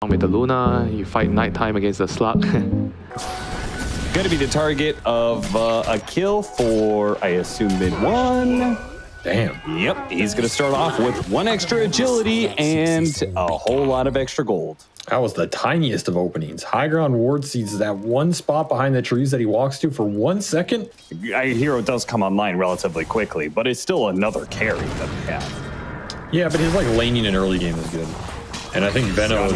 With the Luna, you fight nighttime against the Slug. Going to be the target of a kill for, I assume, mid one. Damn. Yep, he's going to start off with 1 extra agility and a whole lot of extra gold. That was the tiniest of openings. High ground ward sees that one spot behind the trees that he walks to for 1 second. Hero does come online relatively quickly, but it's still another carry that we have. Yeah, but his like laning in early game is good. And I think Venom is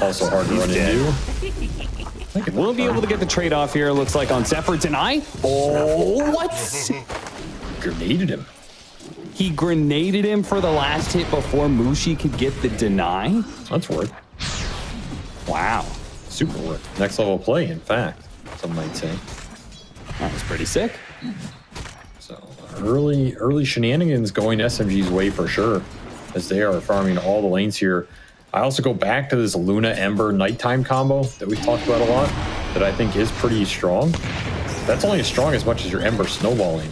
also hard to run into. We'll be able to get the trade-off here, looks like, on Zephyr deny. Oh, what? Grenaded him. He grenaded him for the last hit before Mushi could get the deny? That's worth. Wow. Super worth. Next level play, in fact, some might say. That was pretty sick. So early shenanigans going SMG's way for sure, as they are farming all the lanes here. I also go back to this Luna Ember nighttime combo that we talked about a lot, that I think is pretty strong. That's only as strong as much as your Ember snowballing.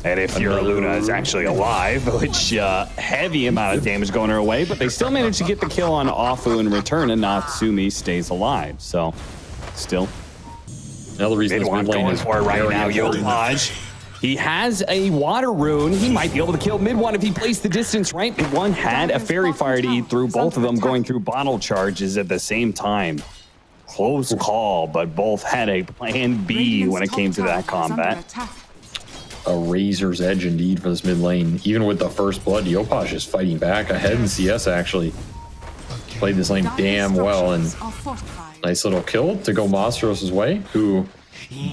And if your Luna is actually alive, which heavy amount of damage going her way, but they still managed to get the kill on Afu in return, and Natsumi stays alive. So, still. Another reason this mid lane is for right now, Yopaj. He has a water rune. He might be able to kill mid one if he plays the distance right. Mid one had a fairy fire to eat through, both of them going through bottle charges at the same time. Close call, but both had a plan B when it came to that combat. A razor's edge indeed for this mid lane. Even with the first blood, Yopaj is fighting back ahead in CS actually. Played this lane damn well, and nice little kill to go Monstros' way, who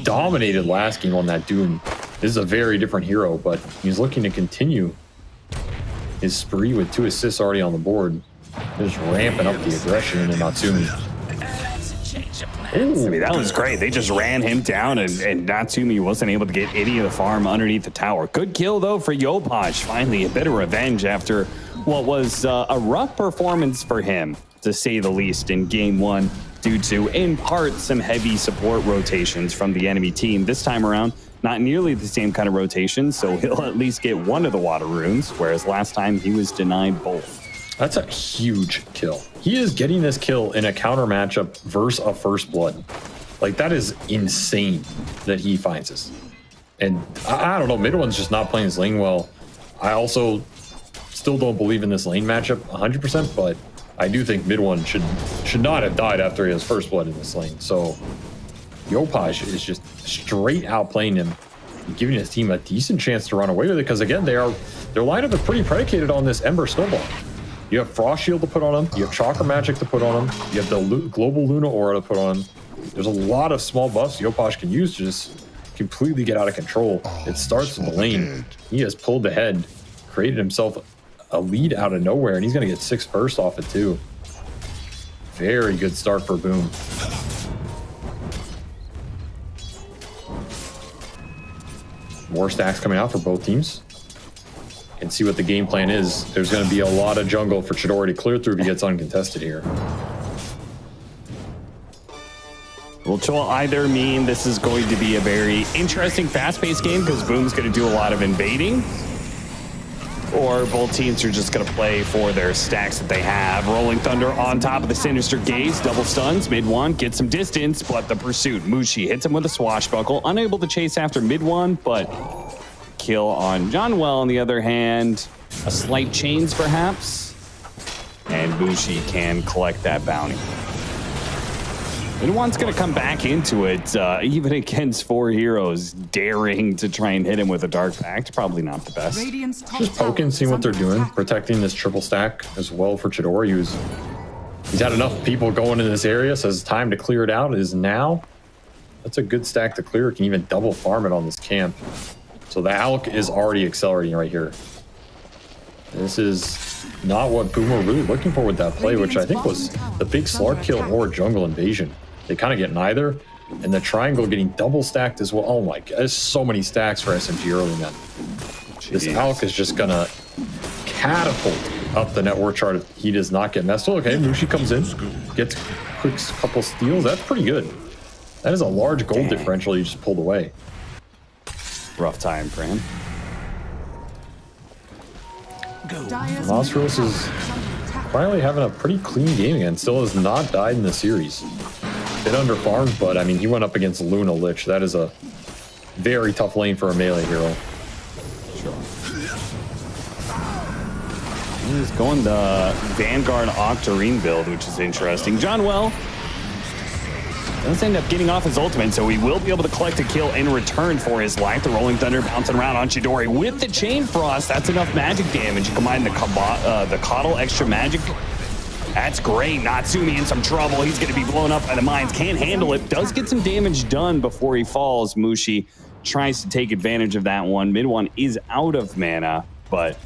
dominated last game on that Doom. This is a very different hero, but he's looking to continue his spree with 2 assists already on the board. Just ramping up the aggression into Natsumi. I mean, that was great. They just ran him down, and Natsumi wasn't able to get any of the farm underneath the tower. Good kill, though, for Yopaj. Finally, a bit of revenge after what was a rough performance for him, to say the least, in game 1, due to, in part, some heavy support rotations from the enemy team. This time around, not nearly the same kind of rotation, so he'll at least get one of the water runes, whereas last time he was denied both. That's a huge kill. He is getting this kill in a counter matchup versus a first blood. Like, that is insane that he finds this. And I don't know, mid one's just not playing his lane well. I also still don't believe in this lane matchup 100%, but I do think mid one should not have died after he has first blood in this lane. So Yopaj is just straight outplaying him and giving his team a decent chance to run away with it, because again, their lineup is pretty predicated on this Ember Snowball. You have Frost Shield to put on him, you have Chakra Magic to put on him, you have the Global Luna Aura to put on him. There's a lot of small buffs Yopaj can use to just completely get out of control. It starts in the lane. He has pulled ahead, created himself a lead out of nowhere, and he's going to get 6 bursts off it too. Very good start for Boom. More stacks coming out for both teams. And see what the game plan is. There's going to be a lot of jungle for Chidori to clear through if he gets uncontested here. Which will either mean this is going to be a very interesting, fast-paced game because Boom's going to do a lot of invading, or both teams are just going to play for their stacks that they have. Rolling Thunder on top of the Sinister Gaze, double stuns, mid one, gets some distance, but the pursuit. Mushi hits him with a swashbuckle, unable to chase after mid one, but kill on Johnwell on the other hand. A slight chains perhaps, and Mushi can collect that bounty. Mid one's going to come back into it, even against 4 heroes, daring to try and hit him with a Dark Pact. Probably not the best. Just poking, seeing what they're doing, protecting this triple stack as well for Chidori, he's had enough people going in this area, so his time to clear it out is now. That's a good stack to clear. It can even double farm it on this camp. So the Alk is already accelerating right here. This is not what Boom were really looking for with that play, which I think was the big Slark kill or jungle invasion. They kind of get neither, and the triangle getting double stacked as well. Oh my god, there's so many stacks for SMG early, man. This Alk is just gonna catapult up the network chart if he does not get messed with. Okay, Mushi comes in, gets a quick couple steals. That's pretty good. That is a large gold differential you just pulled away. Rough time for him. Monstros is finally having a pretty clean game again. Still has not died in the series. Bit under farmed, but I mean, he went up against Luna Lich. That is a very tough lane for a melee hero. Sure. He's going the Vanguard Octarine build, which is interesting. John Well does end up getting off his ultimate, so he will be able to collect a kill in return for his life. The Rolling Thunder bouncing around on Chidori with the Chain Frost. That's enough magic damage. You combine the Coddle extra magic. That's great. Natsumi in some trouble. He's going to be blown up by the mines. Can't handle it. Does get some damage done before he falls. Mushi tries to take advantage of that one. Mid one is out of mana, but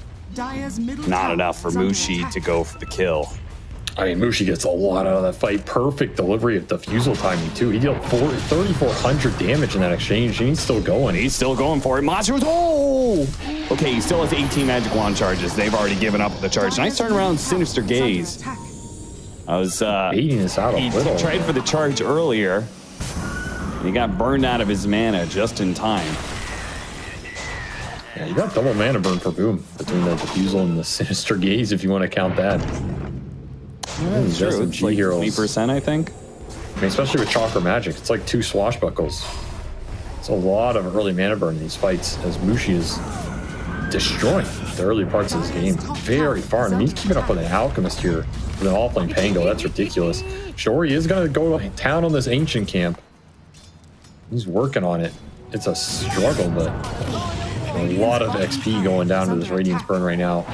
not enough for Mushi to go for the kill. I mean, Mushi gets a lot out of that fight. Perfect delivery of defusal timing, too. He dealt 3,400 damage in that exchange, and he's still going. He's still going for it. Monsters, oh! Okay, he still has 18 Magic Wand charges. They've already given up the charge. Nice turnaround, Sinister Gaze. I was baiting this out a little. He tried for the charge earlier. He got burned out of his mana just in time. Yeah, you got double mana burn for Boom between the defusal and the Sinister Gaze, if you want to count that. Yeah, that's true. It's like 20%, I think. I mean, especially with Chakra Magic, it's like 2 swashbuckles. It's a lot of early mana burn in these fights as Mushi is destroying the early parts of this game very far. And he's keeping up with an Alchemist here with an offlane Pango. That's ridiculous. Shori is going to go to town on this Ancient camp. He's working on it. It's a struggle, but a lot of XP going down to this Radiance burn right now.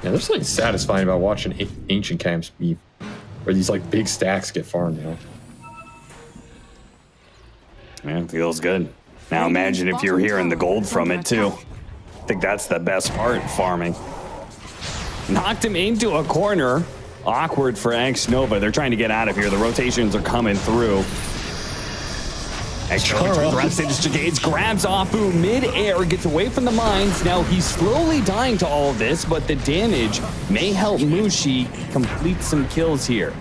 Yeah, there's something satisfying about watching Ancient camps be where these like big stacks get farmed, you know. Man, feels good. Now imagine if you're hearing the gold from it too. I think that's the best part, farming. Knocked him into a corner. Awkward for X Nova. They're trying to get out of here. The rotations are coming through. X Nova turns around, Sinister Gaze grabs Afu mid-air, gets away from the mines. Now he's slowly dying to all of this, but the damage may help Mushi complete some kills here.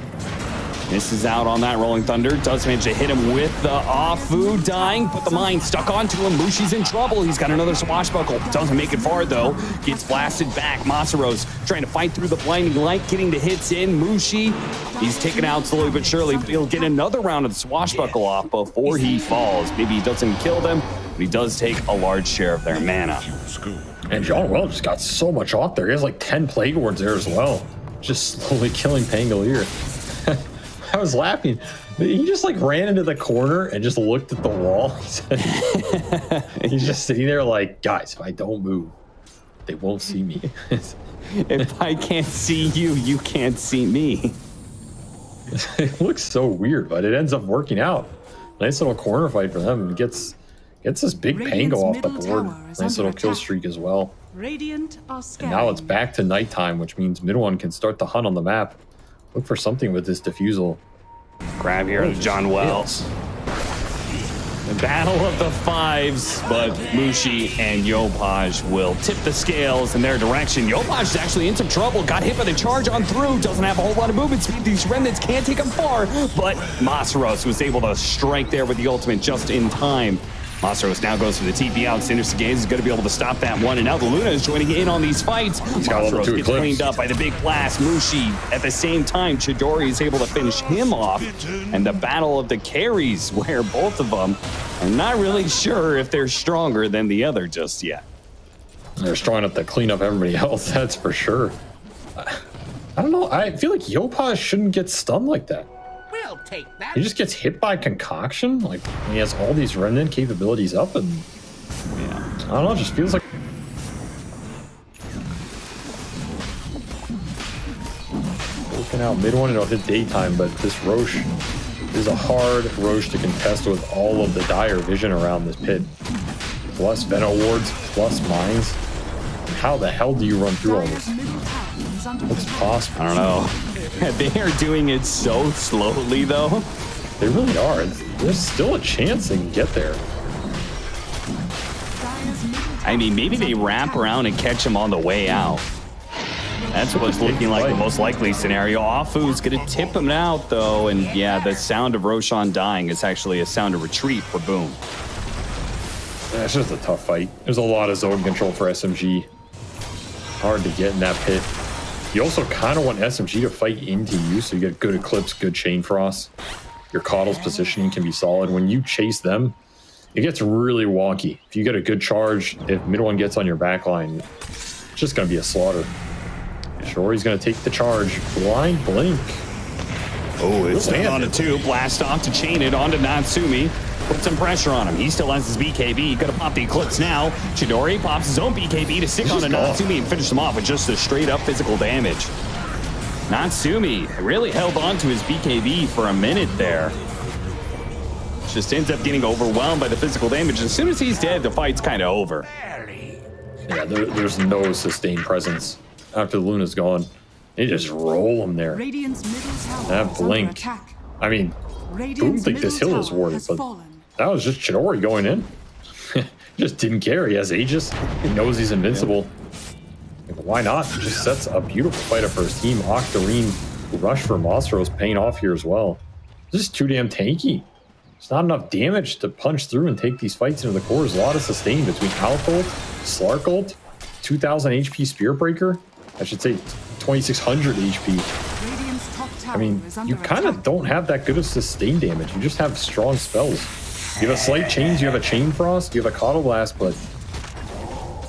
Misses out on that Rolling Thunder. Does manage to hit him with the Afu dying, but the mine stuck onto him. Mushi's in trouble. He's got another swashbuckle. Doesn't make it far though. Gets blasted back. Masaro's trying to fight through the blinding light, getting the hits in. Mushi, he's taken out slowly but surely. He'll get another round of the swashbuckle off before he falls. Maybe he doesn't kill them, but he does take a large share of their mana. And John Well just got so much off there. He has like 10 Plague Wards there as well. Just slowly killing Pangolier. I was laughing. He just like ran into the corner and just looked at the wall. He's just sitting there like, guys, if I don't move, they won't see me. If I can't see you, you can't see me. It looks so weird, but it ends up working out. Nice little corner fight for them. Gets this big Pango off the board. Nice little kill streak as well. And now it's back to nighttime, which means mid one can start the hunt on the map. Look for something with this defusal. Grab here to John Wells. The battle of the fives, but Mushi and Yopaj will tip the scales in their direction. Yopaj is actually in some trouble. Got hit by the charge on through. Doesn't have a whole lot of movement speed. These remnants can't take him far, but Masaros was able to strike there with the ultimate just in time. Masaros now goes for the TP out. Sinister Gaze is going to be able to stop that one, and now the Luna is joining in on these fights. Masaros gets cleaned up by the big blast. Mushi, at the same time, Chidori is able to finish him off. And the battle of the carries, where both of them are not really sure if they're stronger than the other just yet. They're strong enough to clean up everybody else, that's for sure. I don't know. I feel like Yopaj shouldn't get stunned like that. We'll take that. He just gets hit by concoction. Like he has all these remnant capabilities up, and yeah, I don't know. It just feels like looking out mid one. It'll hit daytime, but this Roche is a hard Roche to contest with all of the dire vision around this pit. Plus Venom wards, plus mines. And how the hell do you run through all this? What's possible? I don't know. They are doing it so slowly, though. They really are. There's still a chance they can get there. I mean, maybe they wrap around and catch him on the way out. That's what's looking like the most likely scenario. Afu's going to tip him out, though. And yeah, the sound of Roshan dying is actually a sound of retreat for Boom. It's just a tough fight. There's a lot of zone control for SMG. Hard to get in that pit. You also kind of want SMG to fight into you, so you get good Eclipse, good Chain Frost. Your Coddle's positioning can be solid. When you chase them, it gets really wonky. If you get a good charge, if mid one gets on your back line, it's just going to be a slaughter. Shori's going to take the charge. Blind Blink. Oh, it's on a 2. Blast off to chain it onto Natsumi. Put some pressure on him. He still has his BKB. Gonna pop the Eclipse now. Chidori pops his own BKB to stick on to Natsumi and finish him off with just the straight up physical damage. Natsumi really held on to his BKB for a minute there. Just ends up getting overwhelmed by the physical damage. As soon as he's dead, the fight's kind of over. Yeah, there's no sustained presence after Luna's gone. They just roll him there. That Blink. I mean, Boom think this hill is worth it, but that was just Chidori going in. Just didn't care. He has Aegis. He knows he's invincible. Why not? Just sets a beautiful fight up for his team. Octarine rush for Monstros paying off here as well. This is too damn tanky. It's not enough damage to punch through and take these fights into the core. There's a lot of sustain between Alp ult, Slark ult, 2000 HP Spear Breaker. I should say 2600 HP. I mean, you kind of don't have that good of sustain damage. You just have strong spells. You have a Slight Chains, you have a Chain Frost, you have a Coddle Blast, but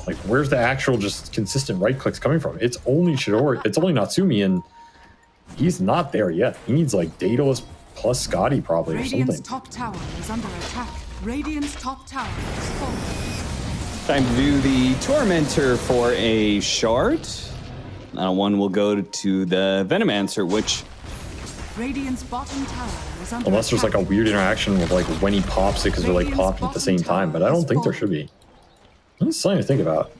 like, where's the actual just consistent right clicks coming from? It's only Chidori, it's only Natsumi, and he's not there yet. He needs like Daedalus plus Scotty probably or something. Top tower is under attack. Radiant's top tower is falling. Time to do the Tormentor for a shard. That one will go to the Venomancer, which... Radiant's bottom tower is under Unless there's like a weird interaction with like when he pops it because they're like popping at the same time, but I don't think there should be. That's something to think about.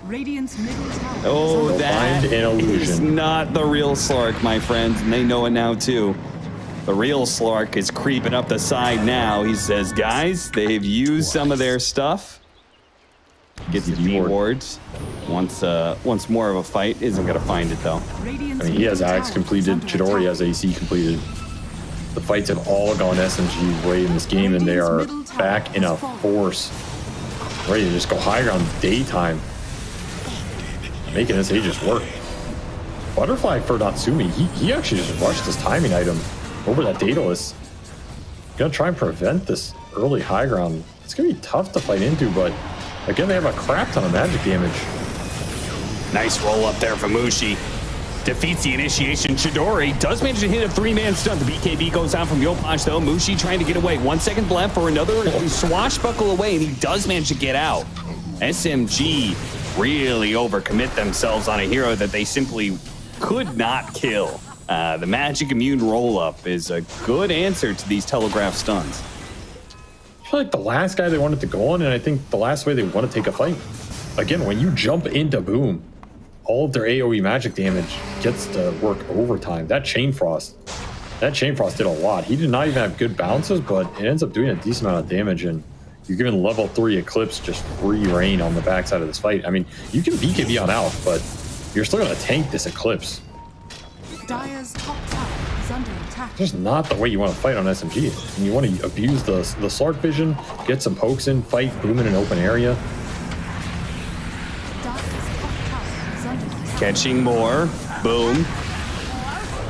Radiant's middle tower. Oh, that Find an illusion. is not the real Slark, my friends, and they know it now too. The real Slark is creeping up the side now. He says, guys, they've used some of their stuff. Gets the D wards. Once more of a fight. Isn't going to find it, though. I mean, he has Axe completed. Chidori has AC completed. The fights have all gone SMG way in this game, and they are back in a force. Ready to just go higher on daytime. Making this Aegis work. Butterfly for Natsumi. He actually just rushed this timing item over that Daedalus. Gonna try and prevent this early high ground. It's gonna be tough to fight into, but again, they have a crap ton of magic damage. Nice roll up there from Mushi. Defeats the initiation. Chidori does manage to hit a 3-man stun. The BKB goes out from Yopaj, though. Mushi trying to get away. 1 second left for another swashbuckle away, and he does manage to get out. SMG really overcommit themselves on a hero that they simply could not kill. The magic immune roll-up is a good answer to these telegraph stuns. I feel like the last guy they wanted to go on, and I think the last way they want to take a fight. Again, when you jump into Boom, all of their AoE magic damage gets to work overtime. That Chain Frost did a lot. He did not even have good bounces, but it ends up doing a decent amount of damage, and you're giving level 3 Eclipse just free reign on the backside of this fight. I mean, you can BKB on Alf, but you're still going to tank this Eclipse. Dire's top tower is under attack. Just not the way you want to fight on SMG. And you want to abuse the Slark vision, get some pokes in, fight Boom in an open area. Catching more. Boom.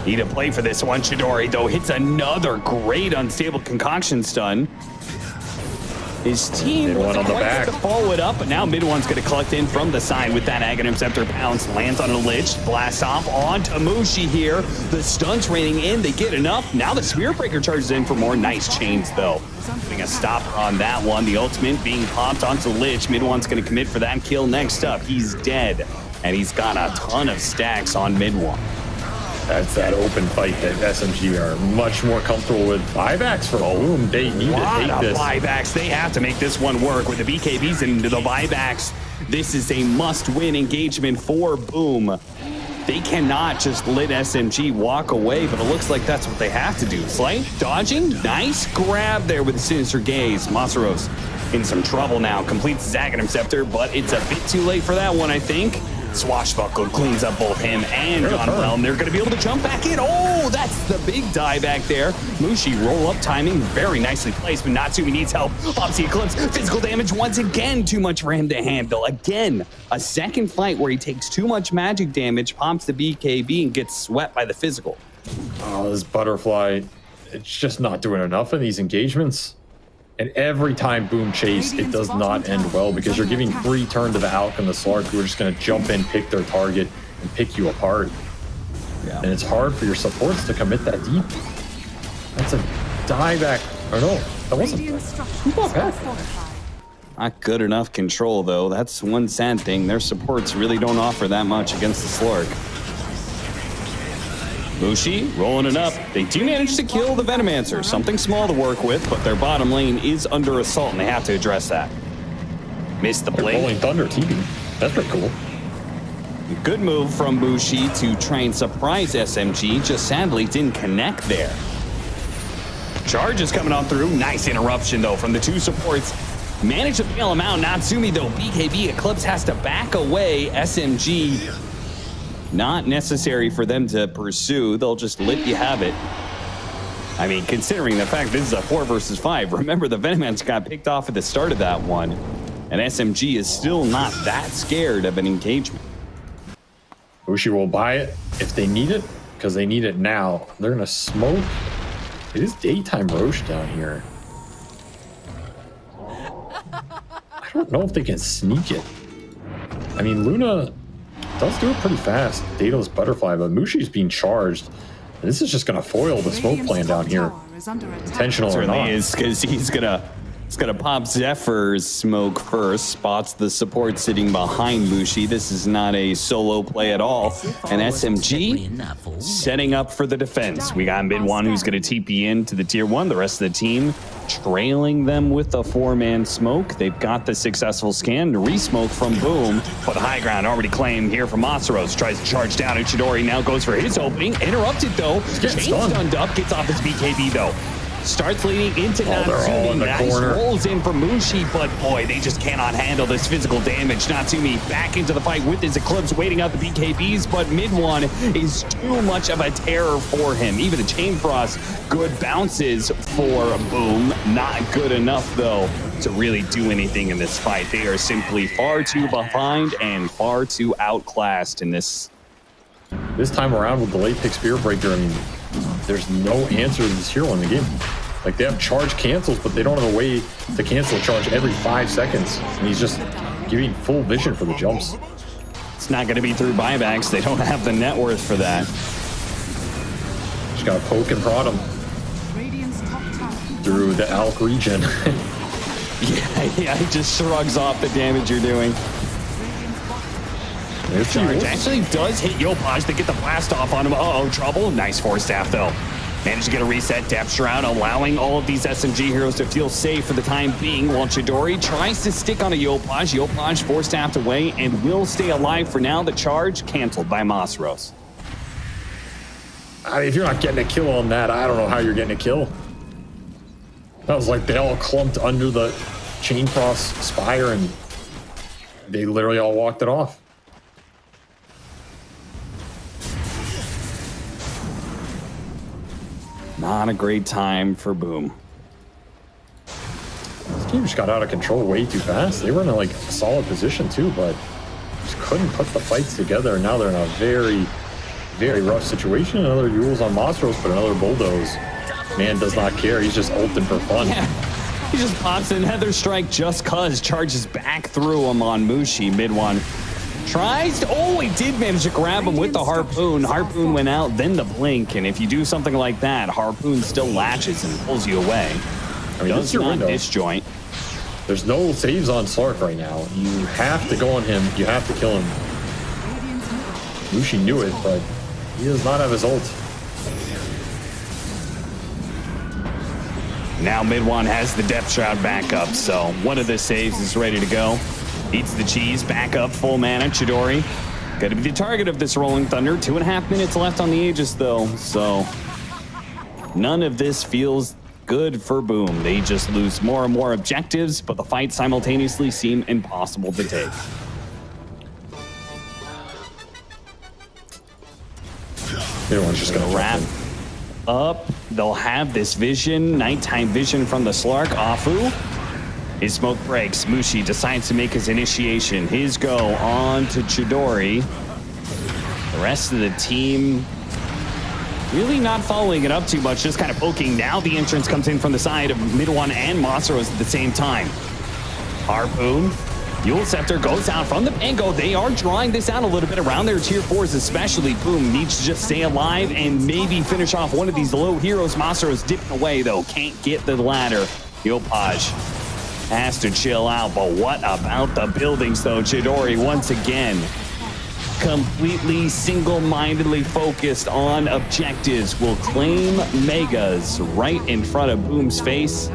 Need a play for this one. Chidori, though, hits another great unstable concoction stun. His team wasn't quite to follow it up, but now mid one's going to collect in from the side with that Aghanim Scepter pounce. Lands on a Lich, blasts off onto Mushi here. The stun's raining in, they get enough. Now the Spear Breaker charges in for more. Nice chains, though. Putting a stopper on that one. The ultimate being popped onto Lich. Mid one's going to commit for that kill next up. He's dead, and he's got a ton of stacks on mid one. That's that open fight that SMG are much more comfortable with. Buybacks for Boom. They need to take this. Buybacks. They have to make this one work with the BKBs into the buybacks. This is a must-win engagement for Boom. They cannot just let SMG walk away, but it looks like that's what they have to do. Slay, dodging, nice grab there with the Sinister Gaze. Monstros in some trouble now. Completes his Aghanim Scepter, but it's a bit too late for that one, I think. Swashbuckle cleans up both him and Gunwell, and they're going to be able to jump back in. Oh, that's the big die back there. Mushi roll-up timing, very nicely placed, but Natsumi needs help. Pops the Eclipse, physical damage once again, too much for him to handle. Again, a second fight where he takes too much magic damage, pops the BKB, and gets swept by the physical. Oh, this butterfly, it's just not doing enough in these engagements. And every time Boom chase, it does not end well because you're giving free turn to the Alk and the Slark who are just going to jump in, pick their target, and pick you apart. Yeah. And it's hard for your supports to commit that deep. That's a dieback. Or no, that wasn't. Who bought that? Not good enough control, though. That's one sad thing. Their supports really don't offer that much against the Slark. Mushi rolling it up. They do manage to kill the Venomancer. Something small to work with, but their bottom lane is under assault, and they have to address that. Missed the blade. Rolling Thunder TV. That's pretty cool. Good move from Mushi to try and surprise SMG, just sadly didn't connect there. Charge is coming on through. Nice interruption, though, from the two supports. Managed to bail him out. Natsumi, though, BKB Eclipse has to back away. SMG, not necessary for them to pursue. They'll just let you have it. I mean, considering the fact this is a 4 versus 5, remember the Venomance got picked off at the start of that one, and SMG is still not that scared of an engagement. Mushi will buy it if they need it, because they need it now. They're going to smoke. It is daytime Roche down here. I don't know if they can sneak it. I mean, Luna does do it pretty fast. Dato's Butterfly, but Mushi's being charged. And this is just going to foil the smoke plan down here. Intentional or not. Certainly is, because he's gonna pop Zephyr's smoke first, spots the support sitting behind Mushi. This is not a solo play at all. And SMG setting up for the defense. We got Mid1 who's gonna TP in to the tier 1. The rest of the team trailing them with a 4-man smoke. They've got the successful scan. Re-smoke from Boom, but the high ground already claimed here from Masaros. Tries to charge down. Uchidori now goes for his opening. Interrupted though. Chain stunned up. Gets off his BKB though. Starts leading into Natsumi. Nice rolls in for Mushi, but boy, they just cannot handle this physical damage. Natsumi back into the fight with his Eclipse, waiting out the BKBs, but Mid1 is too much of a terror for him. Even the Chain Frost, good bounces for Boom. Not good enough, though, to really do anything in this fight. They are simply far too behind and far too outclassed in this. This time around with the late pick Spear Breaker, I mean, there's no answer to this hero in the game. Like, they have charge cancels, but they don't have a way to cancel a charge every 5 seconds. And he's just giving full vision for the jumps. It's not going to be through buybacks. They don't have the net worth for that. Just got to poke and prod him through the Alk region. yeah, he just shrugs off the damage you're doing. Charge actually does hit Yopaj. They get the blast off on him. Uh-oh, trouble. Nice Force Staff, though. Managed to get a reset. Depth Shroud allowing all of these SMG heroes to feel safe for the time being, while Chidori tries to stick on a Yopaj. Yopaj Force Staffed away and will stay alive for now. The charge canceled by Masaros. I mean, if you're not getting a kill on that, I don't know how you're getting a kill. That was like they all clumped under the Chain Frost Spire and they literally all walked it off. Not a great time for Boom. This team just got out of control way too fast. They were in a like solid position too, but just couldn't put the fights together. Now they're in a very, very rough situation. Another Yules on Masaros, but another Bulldoze. Man does not care. He's just ulting for fun. Yeah. He just pops in Heather Strike just cuz. Charges back through him on Mushi. Mid1 tries to, he did manage to grab him with the Harpoon. Harpoon went out, then the Blink, and if you do something like that, Harpoon still latches and pulls you away. I mean, does not disjoint. There's no saves on Slark right now. You have to go on him. You have to kill him. Mushi knew it, but he does not have his ult. Now Mid1 has the Depth Shroud back up, so one of the saves is ready to go. Eats the cheese, back up, full mana. Chidori got to be the target of this Rolling Thunder. 2.5 minutes left on the Aegis, though, so none of this feels good for Boom. They just lose more and more objectives, but the fights simultaneously seem impossible to take. Everyone's just going to wrap up. They'll have this vision, nighttime vision from the Slark. Afu. His smoke breaks. Mushi decides to make his initiation. His go on to Chidori. The rest of the team really not following it up too much, just kind of poking. Now the entrance comes in from the side of Mid One and Monsteros at the same time. Harpoon. Yule Scepter goes out from the Pango. They are drawing this out a little bit around their tier 4s, especially. Boom needs to just stay alive and maybe finish off one of these low heroes. Monsteros dipping away, though. Can't get the ladder. Yopaj has to chill out, but what about the buildings, though? Chidori, once again, completely single-mindedly focused on objectives, will claim Megas right in front of Boom's face.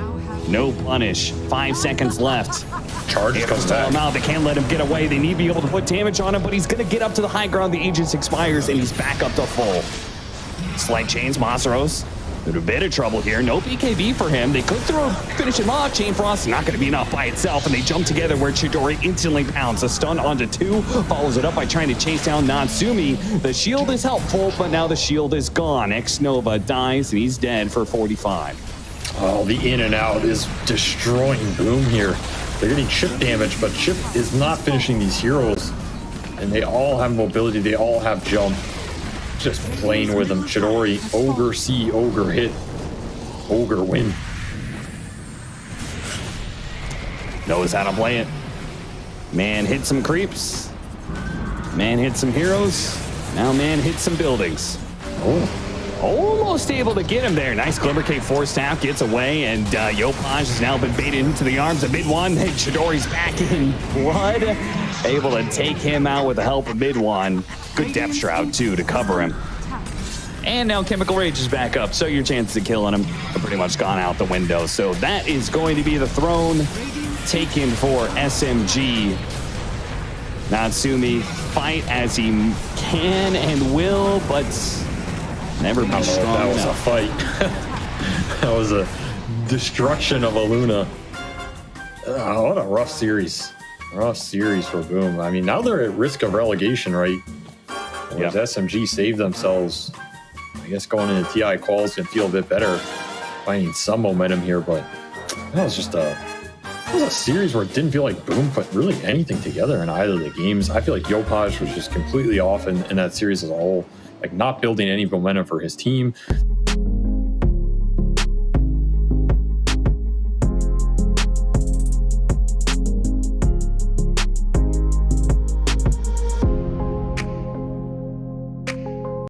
No punish. 5 seconds left. Charge comes back. They can't let him get away. They need to be able to put damage on him, but he's going to get up to the high ground. The Aegis expires, and he's back up to full. Slight chains, Monsteros. In a bit of trouble here. No BKB for him. They could finish him off. Chain Frost not going to be enough by itself, and they jump together where Chidori instantly pounds. A stun onto 2. Follows it up by trying to chase down Natsumi. The shield is helpful, but now the shield is gone. X-Nova dies, and he's dead for 45. Oh, the in and out is destroying Boom here. They're getting chip damage, but Chip is not finishing these heroes. And they all have mobility. They all have jump. Just playing with them. Chidori, Ogre C, Ogre hit. Ogre win. Knows how to play it. Man hit some creeps. Man hit some heroes. Now man hit some buildings. Oh. Almost able to get him there. Nice Glimmer Cape Force Staff gets away, and Yopaj has now been baited into the arms of Mid One. Hey, Chidori's back in blood. Able to take him out with the help of Mid One. Good Depth Shroud, too, to cover him. And now Chemical Rage is back up, so your chances of killing him are pretty much gone out the window. So that is going to be the throne taken for SMG. Natsumi fight as he can and will, but never be strong That was enough. a fight. That was a destruction of a Luna. What a rough series. Rough series for Boom. I mean, now they're at risk of relegation, right? Whereas SMG saved themselves. I guess going into TI quals can feel a bit better, finding some momentum here, but that was just a series where it didn't feel like Boom put really anything together in either of the games. I feel like Yopaj was just completely off in that series as a whole, like not building any momentum for his team.